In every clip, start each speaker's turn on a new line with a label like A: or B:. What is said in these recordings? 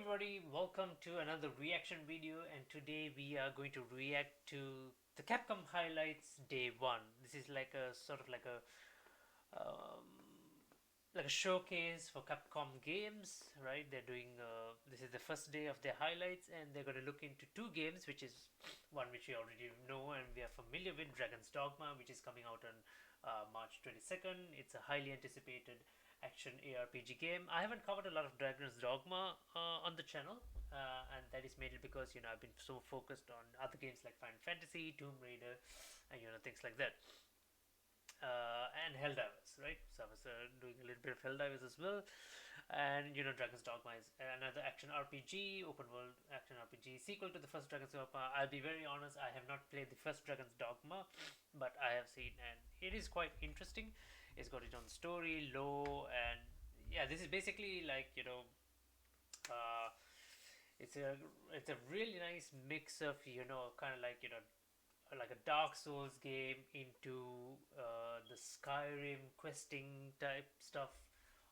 A: everybody, welcome to another reaction video, and today we are going to react to the Capcom highlights day 1. This is like a sort of um, like a showcase for Capcom games, right? They're doing this is the first day of their highlights, and they're going to look into two games, which is one which we already know and we are familiar with, Dragon's Dogma, which is coming out on March 22nd. It's a highly anticipated action ARPG game. I haven't covered a lot of Dragon's Dogma on the channel, and that is mainly because I've been so focused on other games like Final Fantasy, Tomb Raider, and things like that, and Helldivers, right? So I was doing a little bit of Helldivers as well, and Dragon's Dogma is another action RPG, open world action RPG sequel to the first Dragon's Dogma. I'll be very honest, I have not played the first Dragon's Dogma, but I have seen, and it is quite interesting. It's got its own story, lore, and yeah, this is basically like uh, it's a really nice mix of kind of like a Dark Souls game into the Skyrim questing type stuff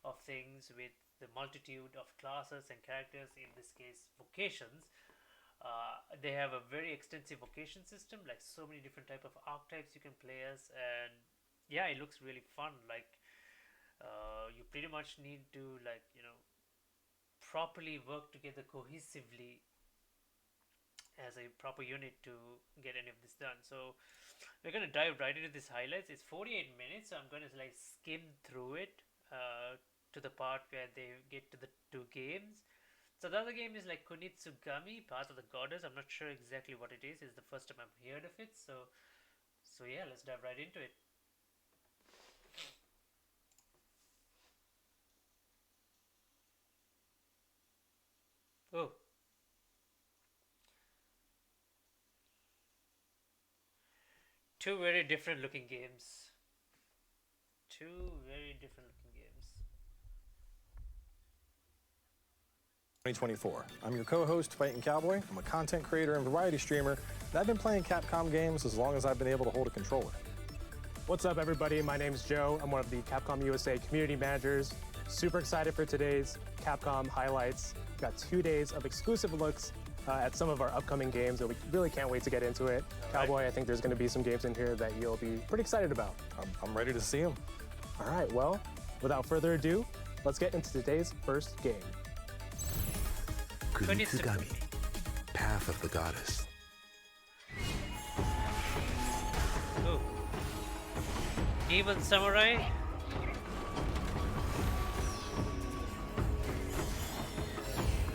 A: of things, with the multitude of classes and characters, in this case vocations. They have a very extensive vocation system, like so many different type of archetypes you can play as, and yeah, it looks really fun. Like you pretty much need to properly work together cohesively as a proper unit to get any of this done. So we're going to dive right into these highlights. It's 48 minutes, so I'm going to like skim through it to the part where they get to the two games. So the other game is like Kunitsu-Gami, Path of the Goddess. I'm not sure exactly what it is. It's the first time I've heard of it. So yeah, let's dive right into it. Oh, two very different looking games. Two very different looking games.
B: 2024. I'm your co-host, Fighting Cowboy. I'm a content creator and variety streamer, and I've been playing Capcom games as long as I've been able to hold a controller.
C: What's up, everybody? My name's Joe. I'm one of the Capcom USA community managers. Super excited for today's Capcom highlights. We've got 2 days of exclusive looks at some of our upcoming games, and we really can't wait to get into it. Cowboy, I think there's going to be some games in here that you'll be pretty excited about.
B: I'm ready to see them.
C: All right, well, without further ado, let's get into today's first game.
D: Kunitsu-Gami, Path of the Goddess.
A: Oh, Demon Samurai.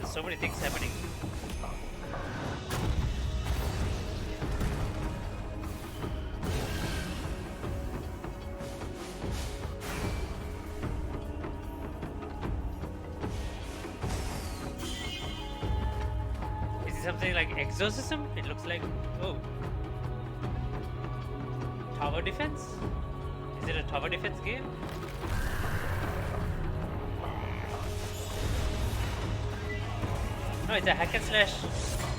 A: There's so many things happening. Something like exorcism, it looks like. Oh, tower defense. Is it a tower defense game? No, it's a hack and slash.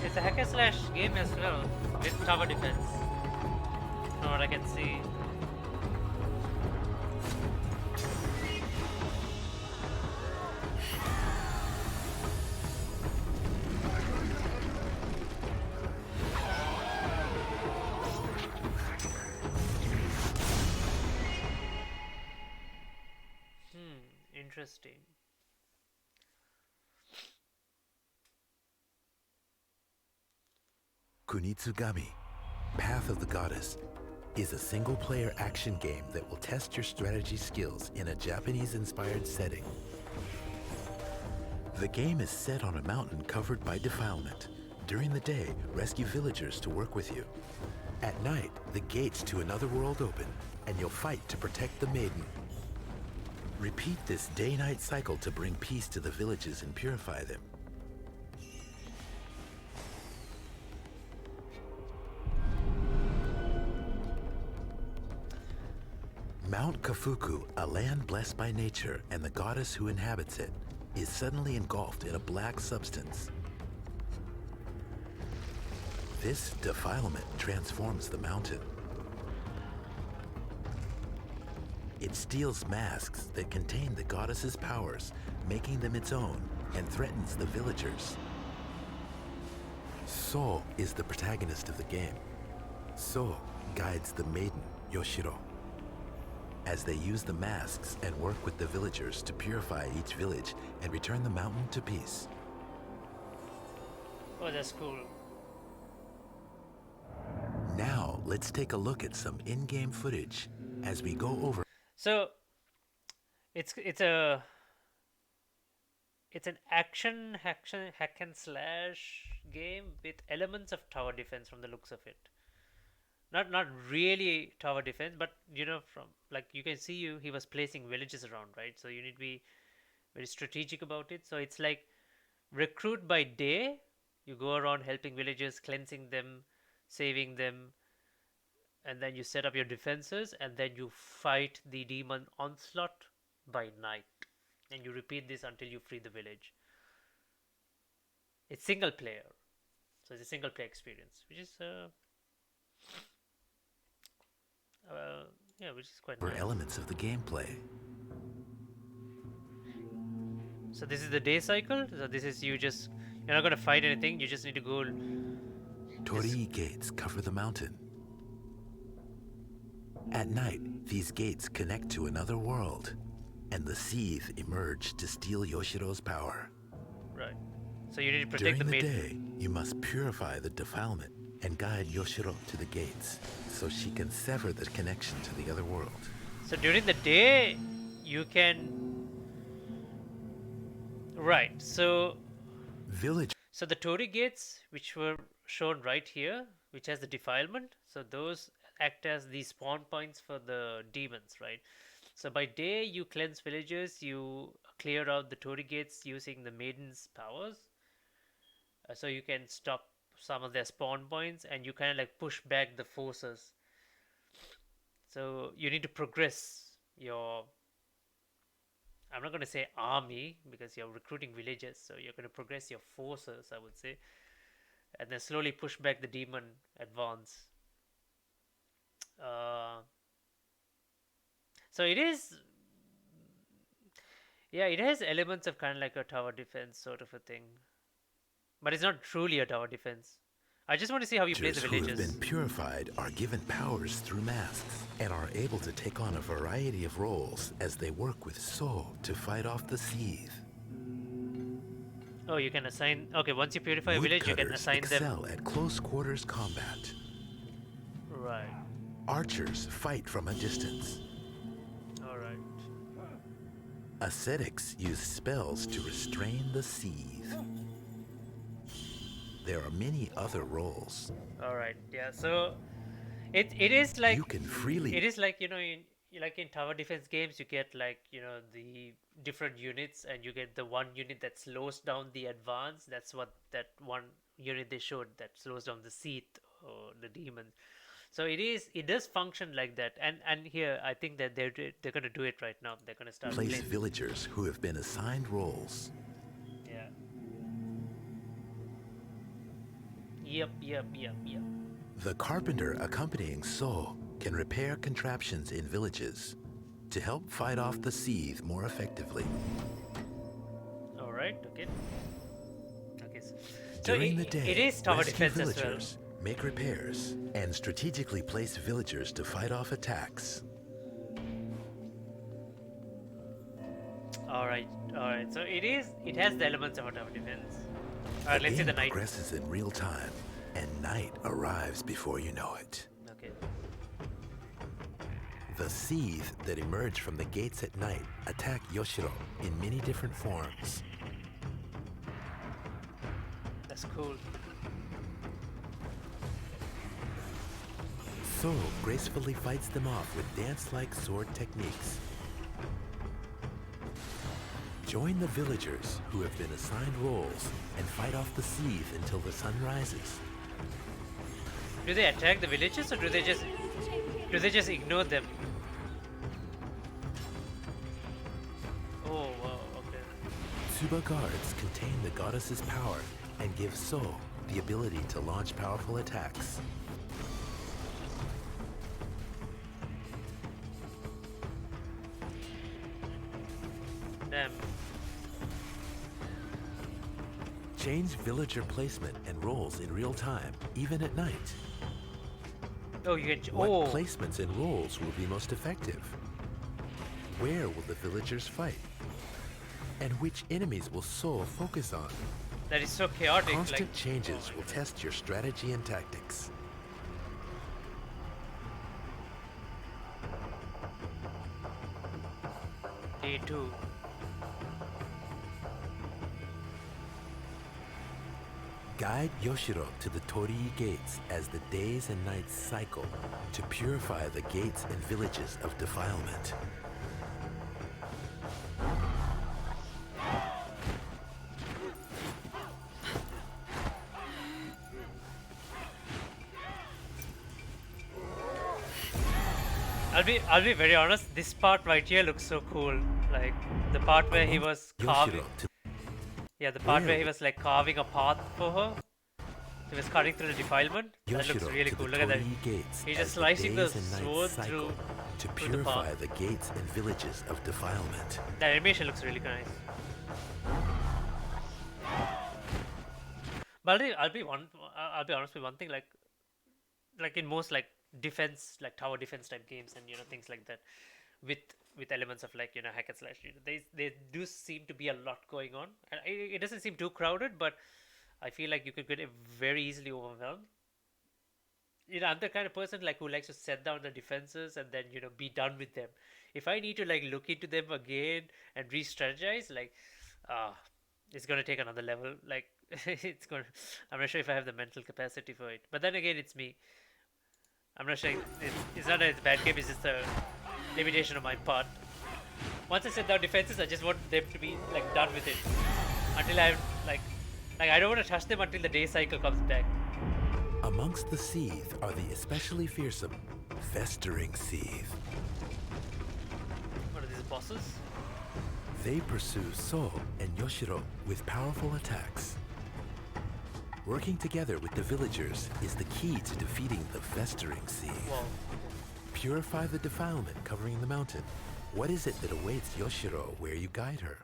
A: It's a hack and slash game as well, with tower defense, from what I can see. Interesting.
D: Kunitsu-Gami, Path of the Goddess, is a single-player action game that will test your strategy skills in a Japanese-inspired setting. The game is set on a mountain covered by defilement. During the day, rescue villagers to work with you. At night, the gates to another world open, and you'll fight to protect the maiden. Repeat this day-night cycle to bring peace to the villages and purify them. Mount Kafuku, a land blessed by nature and the goddess who inhabits it, is suddenly engulfed in a black substance. This defilement transforms the mountain. It steals masks that contain the goddess's powers, making them its own and threatens the villagers. So is the protagonist of the game. So guides the maiden, Yoshiro, as they use the masks and work with the villagers to purify each village and return the mountain to peace.
A: Oh, that's cool.
D: Now, let's take a look at some in-game footage as we go over.
A: So it's an action hack and slash game with elements of tower defense from the looks of it. Not really tower defense, but you know, from like you can see he was placing villages around, right? So you need to be very strategic about it. So it's like recruit by day. You go around helping villagers, cleansing them, saving them, and then you set up your defenses, and then you fight the demon onslaught by night, and you repeat this until you free the village. It's single player, so it's a single player experience, which is yeah, which is quite nice.
D: Elements of the gameplay.
A: So this is the day cycle. So this is you're not gonna fight anything. You just need to go.
D: Torii gates cover the mountain. At night, these gates connect to another world, and the Seethe emerge to steal Yoshiro's power.
A: Right. So you need to protect
D: During
A: the
D: the
A: maiden.
D: day, you must purify the defilement and guide Yoshiro to the gates, so she can sever the connection to the other world.
A: So during the day, you can. Right. So the Torii gates, which were shown right here, which has the defilement, so those act as the spawn points for the demons, right? So by day you cleanse villagers, you clear out the Torii gates using the maiden's powers, so you can stop some of their spawn points, and you kind of like push back the forces. So you need to progress your, I'm not going to say army because you're recruiting villagers, so you're going to progress your forces, I would say, and then slowly push back the demon advance. So it is, yeah, it has elements of kind of like a tower defense sort of a thing, but it's not truly a tower defense. I just want to see how you play the
D: villagers
A: villagers.
D: Who have been purified are given powers through masks and are able to take on a variety of roles as they work with So to fight off the Seethe.
A: Oh, you can assign. Okay, once you purify a village, you can assign
D: excel
A: them.
D: at close quarters combat.
A: Right.
D: Archers fight from a distance.
A: All right.
D: Ascetics use spells to restrain the Seethe. There are many other roles.
A: All right. Yeah. So it is like
D: you can freely.
A: It is like, you know, like in tower defense games, you get like, you know, the different units, and you get the one unit that slows down the advance. That's what that one unit they showed, that slows down the Seethe or the demons. So it does function like that, and here I think that they're going to do it right now. They're going to start
D: place villagers who have been assigned roles.
A: Yeah. Yep.
D: The carpenter accompanying So can repair contraptions in villages to help fight off the Seethe more effectively.
A: All right. Okay. So
D: During the day,
A: it is tower defense
D: villagers,
A: as well.
D: make repairs, and strategically place villagers to fight off attacks.
A: All right. So it has the elements of a tower defense. All right, let's see the night.
D: Progresses in real time, and night arrives before you know it.
A: Okay.
D: The Seethe that emerge from the gates at night attack Yoshiro in many different forms.
A: That's cool.
D: So gracefully fights them off with dance-like sword techniques. Join the villagers who have been assigned roles and fight off the Seethe until the sun rises.
A: Do they attack the villages, or do they just ignore them? Oh wow, okay.
D: Tsuba guards contain the goddess's power and give So the ability to launch powerful attacks.
A: Damn.
D: Change villager placement and roles in real time, even at night.
A: Oh, you can.
D: What
A: Oh,
D: placements and roles will be most effective? Where will the villagers fight? And which enemies will Soul focus on?
A: that is so chaotic.
D: Constant
A: Like,
D: changes will test your strategy and tactics.
A: day 2.
D: Guide Yoshiro to the Torii gates as the days and nights cycle to purify the gates and villages of defilement.
A: I'll be very honest. This part right here looks so cool. Like the part where he was carving.
D: Yoshiro to
A: Yeah, the part where he
D: Where?
A: was like carving a path for her. He was cutting through the defilement. That looks
D: Yoshiro
A: really
D: to
A: cool.
D: the
A: Look at that.
D: Torii gates
A: He's
D: as
A: just slicing the
D: days and nights
A: sword
D: cycle
A: through
D: to
A: through the
D: purify
A: path.
D: the gates and villages of defilement.
A: The animation looks really nice. But I'll be honest with one thing. Like in most like defense, like tower defense type games, and things like that, with elements of like hack and slash. They do seem to be a lot going on, and it doesn't seem too crowded, but I feel like you could get very easily overwhelmed. I'm the kind of person like who likes to set down the defenses and then be done with them. If I need to like look into them again and re-strategize, like it's gonna take another level. Like I'm not sure if I have the mental capacity for it. But then again, it's me. I'm not sure. It's not that it's a bad game. It's just a limitation on my part. Once I set down defenses, I just want them to be like done with it. Until I like I don't want to touch them until the day cycle comes back.
D: Amongst the Seethe are the especially fearsome Festering Seethe.
A: What are these bosses?
D: They pursue Soul and Yoshiro with powerful attacks. Working together with the villagers is the key to defeating the Festering Seethe.
A: Whoa.
D: Purify the defilement covering the mountain. What is it that awaits Yoshiro where you guide her?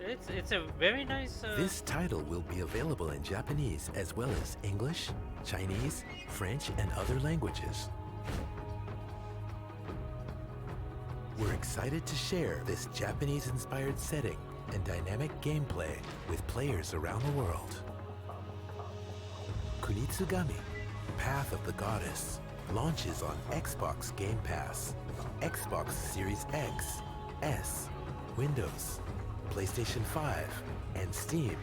A: It's a very nice.
D: This title will be available in Japanese as well as English, Chinese, French, and other languages. We're excited to share this Japanese-inspired setting and dynamic gameplay with players around the world. Kunitsu-Gami, Path of the Goddess, launches on Xbox Game Pass, Xbox Series X, S, Windows, PlayStation 5, and Steam.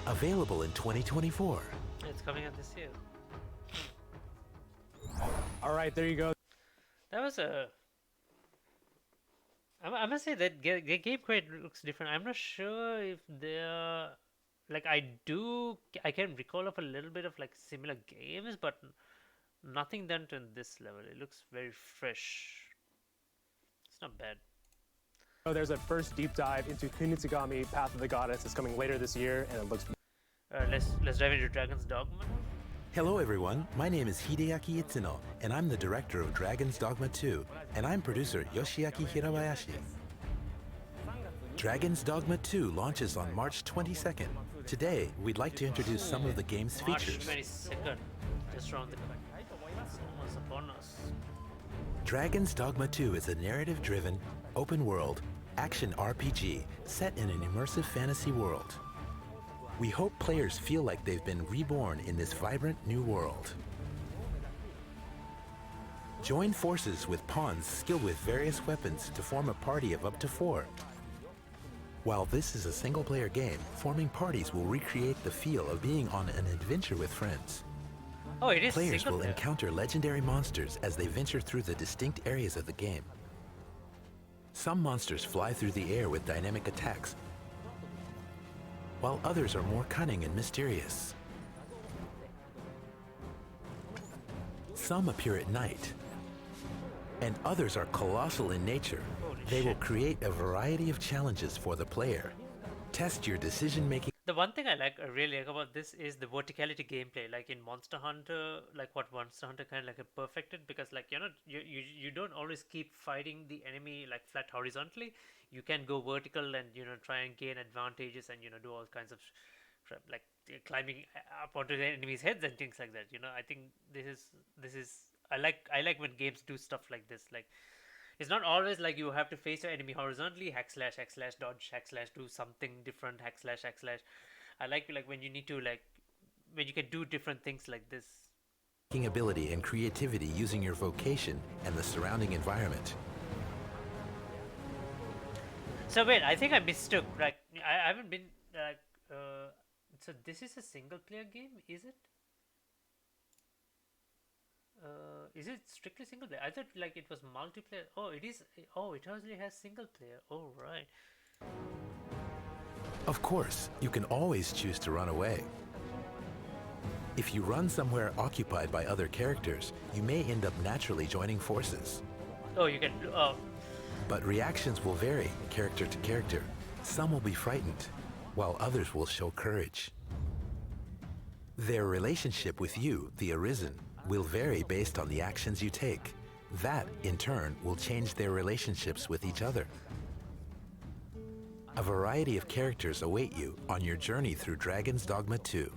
D: Available in 2024.
A: It's coming out this year.
C: All right, there you go.
A: That was a. I must say that game quite looks different. I'm not sure if they're like I can recall of a little bit of like similar games, but nothing done to this level. It looks very fresh. It's not bad.
C: So there's a first deep dive into Kunitsu-Gami, Path of the Goddess. It's coming later this year, and it looks.
A: Let's dive into Dragon's Dogma now.
D: Hello everyone, my name is Hideaki Itsuno, and I'm the director of Dragon's Dogma 2, and I'm producer Yoshiaki Hirabayashi. Dragon's Dogma 2 launches on March 22nd. Today, we'd like to introduce some of the game's
A: March
D: features.
A: 22nd, just around the corner. It's almost upon us.
D: Dragon's Dogma 2 is a narrative-driven, open-world, action RPG set in an immersive fantasy world. We hope players feel like they've been reborn in this vibrant new world. Join forces with pawns skilled with various weapons to form a party of up to 4. While this is a single-player game, forming parties will recreate the feel of being on an adventure with friends.
A: Oh, it is
D: Players
A: single
D: will
A: player.
D: encounter legendary monsters as they venture through the distinct areas of the game. Some monsters fly through the air with dynamic attacks, while others are more cunning and mysterious. Some appear at night, and others are colossal in nature. They will create a variety of challenges for the player. Test your decision-making.
A: The one thing I really like about this is the verticality gameplay. Like in Monster Hunter, like what Monster Hunter kind of like perfected, because like you don't always keep fighting the enemy like flat horizontally. You can go vertical and try and gain advantages and do all kinds of like climbing up onto the enemy's heads and things like that. I think this is I like when games do stuff like this. Like it's not always like you have to face your enemy horizontally, hack slash dodge, hack slash do something different, hack slash. I like when you need to like when you can do different things like this.
D: Ability and creativity using your vocation and the surrounding environment.
A: So wait, I think I mistook. Like I haven't been like. So this is a single player game, is it? Is it strictly single player? I thought like it was multiplayer. Oh, it is. Oh, it only has single player. Oh, right.
D: Of course, you can always choose to run away. If you run somewhere occupied by other characters, you may end up naturally joining forces.
A: Oh, you can. Oh.
D: But reactions will vary character to character. Some will be frightened, while others will show courage. Their relationship with you, the Arisen, will vary based on the actions you take. That, in turn, will change their relationships with each other. A variety of characters await you on your journey through Dragon's Dogma 2.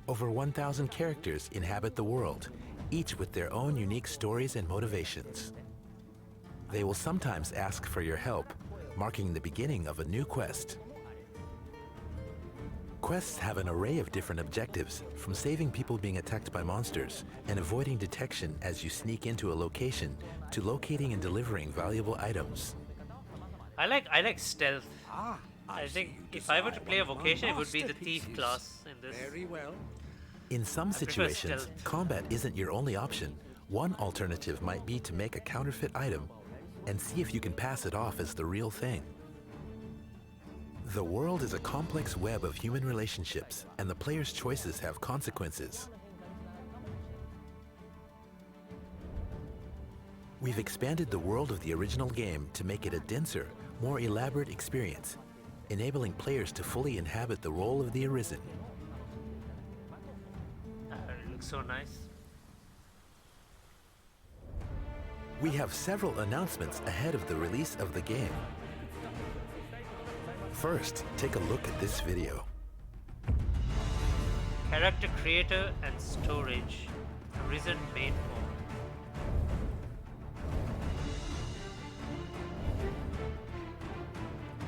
D: Over 1,000 characters inhabit the world, each with their own unique stories and motivations. They will sometimes ask for your help, marking the beginning of a new quest. Quests have an array of different objectives, from saving people being attacked by monsters and avoiding detection as you sneak into a location, to locating and delivering valuable items.
A: I like stealth. I think if I were to play a vocation, it would be the thief class in this.
E: Very well.
D: In some situations,
A: stealth.
D: combat isn't your only option. One alternative might be to make a counterfeit item and see if you can pass it off as the real thing. The world is a complex web of human relationships, and the player's choices have consequences. We've expanded the world of the original game to make it a denser, more elaborate experience, enabling players to fully inhabit the role of the Arisen.
A: It looks so nice.
D: We have several announcements ahead of the release of the game. First, take a look at this video.
A: Character creator and storage. Arisen main form.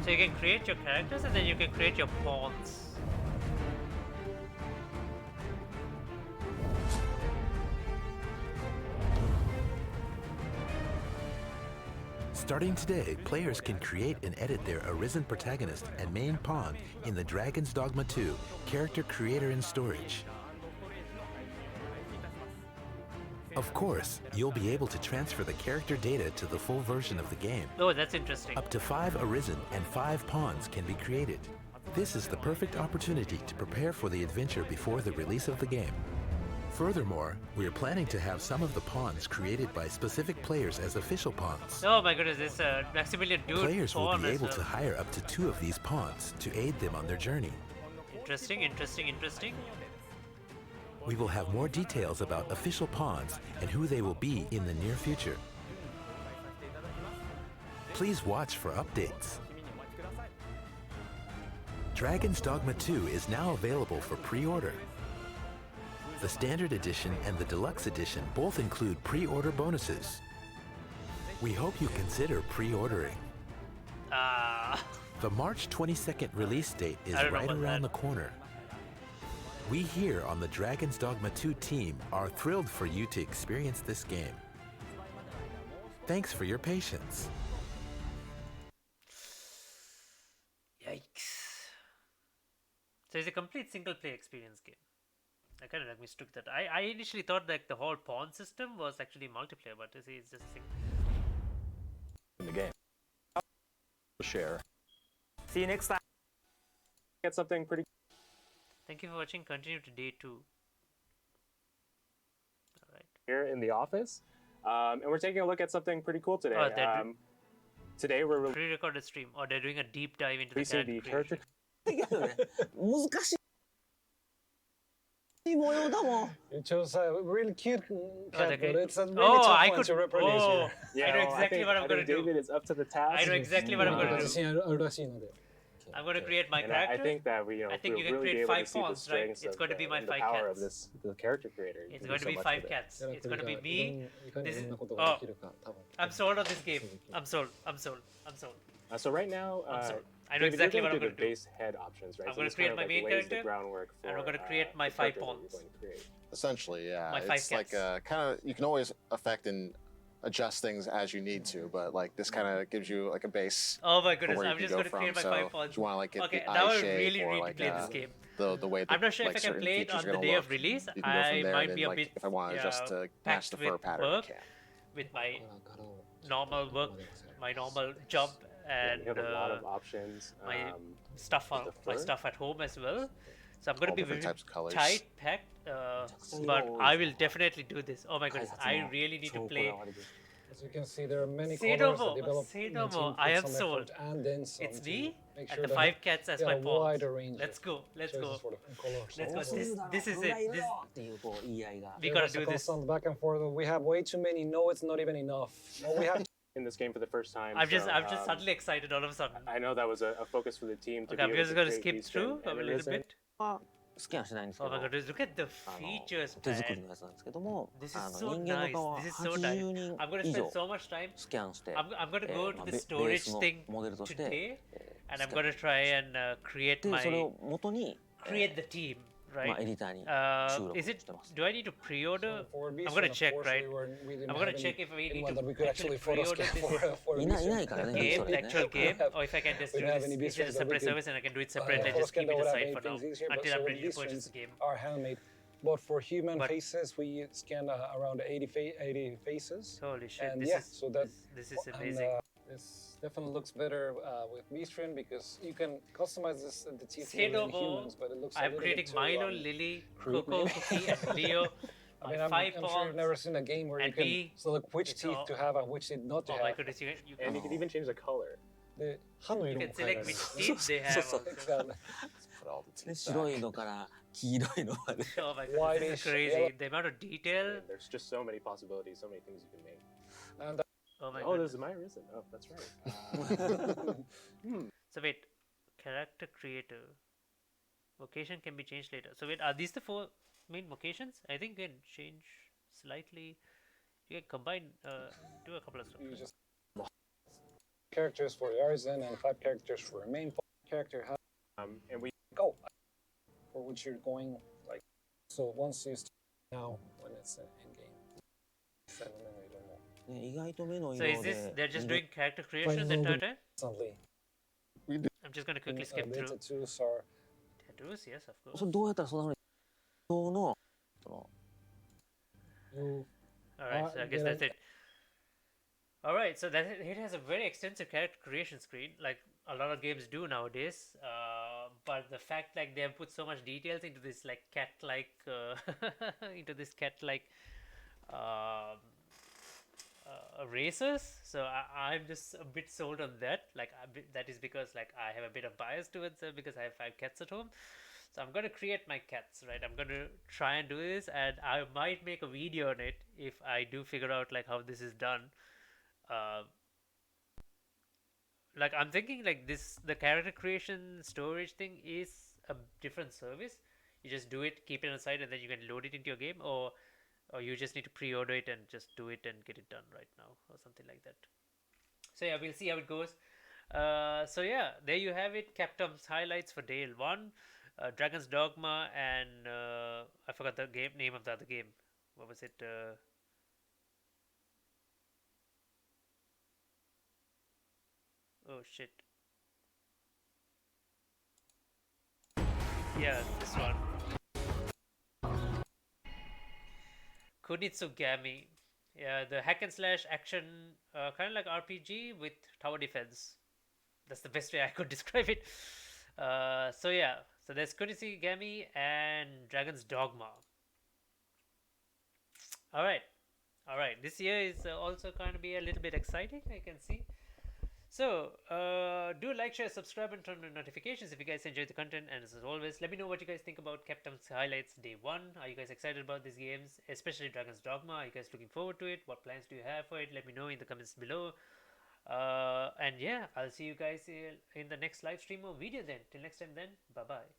A: So you can create your characters and then you can create your pawns.
D: Starting today, players can create and edit their Arisen protagonist and main pawn in the Dragon's Dogma 2 Character Creator and Storage. Of course, you'll be able to transfer the character data to the full version of the game.
A: Oh, that's interesting.
D: Up to 5 Arisen and 5 pawns can be created. This is the perfect opportunity to prepare for the adventure before the release of the game. Furthermore, we are planning to have some of the pawns created by specific players as official pawns.
A: Oh my goodness, this Maximilian dude.
D: Players will
A: pawn
D: be
A: as
D: able
A: well.
D: to hire up to 2 of these pawns to aid them on their journey.
A: Interesting, interesting, interesting.
D: We will have more details about official pawns and who they will be in the near future. Please watch for updates. Dragon's Dogma 2 is now available for pre-order. The Standard Edition and the Deluxe Edition both include pre-order bonuses. We hope you consider pre-ordering. The March 22nd release date is
A: I don't know
D: right
A: about
D: around
A: that.
D: the corner. We here on the Dragon's Dogma 2 team are thrilled for you to experience this game. Thanks for your patience.
A: Yikes. So it's a complete single player experience game. I kind of like mistook that. I initially thought that the whole pawn system was actually multiplayer, but it's just a single.
B: In the game. Share.
C: See you next time. Get something pretty.
A: Thank you for watching. Continue to day 2. Alright.
C: Here in the office, and we're taking a look at something pretty cool today.
A: Oh, they're
C: Today we're
A: Pre-recorded stream, or they're doing a deep dive into the
C: releasing
A: character
C: the character
A: creation.
E: けどね、難しい模様だもん。
B: You chose a really cute cat,
A: okay.
B: but it's a really
A: Oh,
B: tough
A: I
B: one
A: could.
B: to reproduce
A: Oh,
B: here.
A: I know exactly what I'm gonna do.
C: David is up to the task.
A: I know exactly what I'm gonna do.
B: 自信あるらしいので。
A: I'm gonna create my
C: And I
A: character.
C: think that we,
A: I think you
C: we'll
A: can
C: really
A: create
C: be able to
A: 5
C: see the
A: pawns, right?
C: strengths
A: It's
C: of
A: going to be my
C: the
A: 5
C: power of
A: cats.
C: the character creator. You
A: It's
C: can
A: going
C: do
A: to be
C: so much
A: 5
C: with it.
A: cats.
B: キャラ
A: It's
B: クタ
A: going to
B: ー
A: be
B: が
A: me.
B: いかにい
A: This
B: ろ
A: is.
B: んなことが
A: Oh,
B: できるか多分。
A: I'm sold on this game. I'm sold. I'm sold. I'm sold.
C: So right now,
A: I'm sold. I know
C: David,
A: exactly
C: you're
A: what I'm
C: going
A: gonna
C: to do
A: do.
C: the base head options, right?
A: I'm
C: So
A: gonna
C: this
A: create
C: kind of
A: my main
C: lays the
A: character,
C: groundwork for,
A: and I'm gonna create my
C: the
A: 5
C: character that
A: pawns.
C: you're going to create.
F: Essentially, yeah.
A: My 5
F: It's like
A: cats.
F: kind of you can always affect and adjust things as you need to, but like this kind of gives you like a base
A: Oh my
F: for
A: goodness,
F: where you
A: I'm
F: can
A: just
F: go
A: gonna
F: from.
A: create my
F: So
A: 5 pawns.
F: if you want to like get
A: Okay,
F: the
A: now
F: eye
A: I
F: shape
A: really
F: or
A: need to
F: like
A: play this game.
F: the way
A: I'm not sure
F: like
A: if I can
F: certain
A: play it
F: features
A: on
F: are
A: the
F: gonna
A: day
F: look,
A: of release.
F: you can go
A: I
F: from there.
A: might
F: And
A: be
F: then,
A: a
F: like
A: bit
F: if I want to just match
A: packed
F: the fur
A: with
F: pattern,
A: work,
F: I can.
A: with my
B: 柄を
A: normal work, my normal job,
C: Yeah,
A: and
C: you have a lot of options.
A: my stuff
C: with the
A: my
C: fur.
A: stuff at home as well. So I'm gonna
F: All
A: be
F: different
A: very
F: types of colors.
A: tight packed, but I will definitely do this. Oh my goodness, I really need to play.
B: As you can see, there are many
A: Say
B: colors
A: no
B: that develop
A: more, say
B: in
A: no
B: the team
A: more.
B: put
A: I am
B: some
A: sold.
B: effort and then some
A: It's
B: to
A: me
B: make
A: and
B: sure
A: the
B: that
A: 5 cats as
B: you
A: my
B: get a
A: pawns.
B: wider range
A: Let's
B: of
A: go, let's go.
B: choices for different colors.
A: Let's go.
B: Also,
A: This is it. This,
E: っていうこう言い合いが。
A: we
B: there
A: gotta
B: was a
A: do this.
B: constant back and forth. We have way too many. No, it's not even enough. No, we have
C: In this game for the first time.
A: I'm just
C: so,
A: suddenly excited all of a sudden.
C: I know that was a focus for the team to
A: Okay, I'm
C: be able
A: just
C: to
A: gonna
C: create
A: skip
C: these
A: through a little
C: aneurysm.
A: bit.
E: スキャンしないんですけ
A: Oh
E: ど、
A: my goodness, look at the features,
E: 手作り
A: man.
E: のやつなんですけども、
A: This is so
E: 人間の
A: nice.
E: 顔は
A: This is so
E: 80
A: nice.
E: 人
A: I'm gonna
E: 以
A: spend
E: 上
A: so much time.
E: スキャンして、
A: I'm gonna go to
E: まあ
A: the
E: ベー
A: storage
E: スの
A: thing
E: モデルとして、
A: today,
E: ス
A: and I'm
E: キャン
A: gonna try and create
E: で、それ
A: my
E: を元に、
A: create the team,
E: まあ、
A: right?
E: エディターに収
A: Is
E: 録
A: it?
E: してます。
A: Do I need to pre-order?
B: for
A: I'm gonna check, right?
B: We didn't
A: I'm gonna
B: have
A: check
B: any,
A: if we need
B: anyone
A: to
B: that we could actually
A: actually
B: photo
A: pre-order
B: scan
A: this
B: for
E: いない
B: this
E: ないからね、
A: game,
E: そ
A: the
E: れね。
A: actual game, or if I can just
B: We
A: do
B: don't have
A: this.
B: any
A: Is it a
B: visuals that we
A: separate
B: could,
A: service and I can do it separately?
B: photo
A: Just
B: scan
A: keep it
B: that would have
A: aside
B: made
A: for now
B: things easier, but
A: until
B: so
A: I'm ready to
B: these
A: purchase
B: ones
A: the game.
B: are handmade. But for human
A: But-
B: faces, we scanned around 80 faces.
A: Holy shit!
B: And
A: This
B: yeah,
A: is
B: so that
A: this is
B: and,
A: amazing.
B: this definitely looks better with V-String because you can customize this the teeth
A: Say
B: in
A: no more.
B: humans, but it looks a
A: I'm
B: little
A: creating
B: bit too,
A: Milo, Lily,
B: crude
A: Coco,
B: maybe.
A: Cookie, and Leo.
B: I mean,
A: My
B: I'm
A: 5
B: sure you've
A: pawns.
B: never seen a game where you
A: and
B: can
A: me,
B: select which
A: it's
B: teeth
A: all-
B: to have and which teeth not to
A: Oh my
B: have.
A: goodness! You
C: And you can even change the color.
B: で歯の
A: you
B: 色
A: can
B: も変えら
A: select
B: れる
A: which teeth they have. also.
B: Exactly.
F: Put all the
E: で
F: teeth
E: 白
F: back.
E: いのから黄色いのまで。
A: Oh my goodness! This is
B: Whitish,
A: crazy.
B: yellow.
A: The amount of detail.
C: And there's just so many possibilities, so many things you can make.
B: And
A: Oh my
C: Oh,
A: goodness!
C: this is my risen. Oh, that's right.
A: So wait, character creator. Vocation can be changed later. So wait, are these the 4 main vocations? I think you can change slightly. You can combine, do a couple of stuff.
B: you just characters for the artisan and 5 characters for a main character. How
C: And we
B: go for which you're going like so once you start now when it's in game. 7 minutes, I don't know.
E: ね、意外と目の
A: So
E: 色
A: is
E: で
A: this they're just
E: 人間
A: doing character creation the entire time?
B: Instantly.
A: I'm just gonna quickly skip
B: The
A: through.
B: tattoos are
A: Tattoos, yes, of course.
E: それどうやったらそんなふうに人のその
B: you
A: Alright, so I guess that's it. Alright, so that it has a very extensive character creation screen, like a lot of games do nowadays. But the fact like they have put so much details into this like cat-like into this cat-like races, so I'm just a bit sold on that. Like that is because like I have a bit of bias towards it because I have 5 cats at home. So I'm gonna create my cats, right? I'm gonna try and do this, and I might make a video on it if I do figure out like how this is done. Like I'm thinking like this, the character creation storage thing is a different service. You just do it, keep it aside, and then you can load it into your game, or you just need to pre-order it and just do it and get it done right now, or something like that. So yeah, we'll see how it goes. So yeah, there you have it. Capcom's highlights for day 1. Dragon's Dogma and I forgot the name of the other game. What was it? Oh shit. Yeah, this one. Kunitsu-Gami. Yeah, the hack and slash action, kind of like RPG with tower defense. That's the best way I could describe it. So yeah, so there's Kunitsu-Gami and Dragon's Dogma. Alright, this year is also going to be a little bit exciting, I can see. So, do like, share, subscribe, and turn on notifications if you guys enjoy the content. And as always, let me know what you guys think about Capcom's highlights day 1. Are you guys excited about these games, especially Dragon's Dogma? Are you guys looking forward to it? What plans do you have for it? Let me know in the comments below. And yeah, I'll see you guys in the next live stream or video then. Till next time then, bye bye.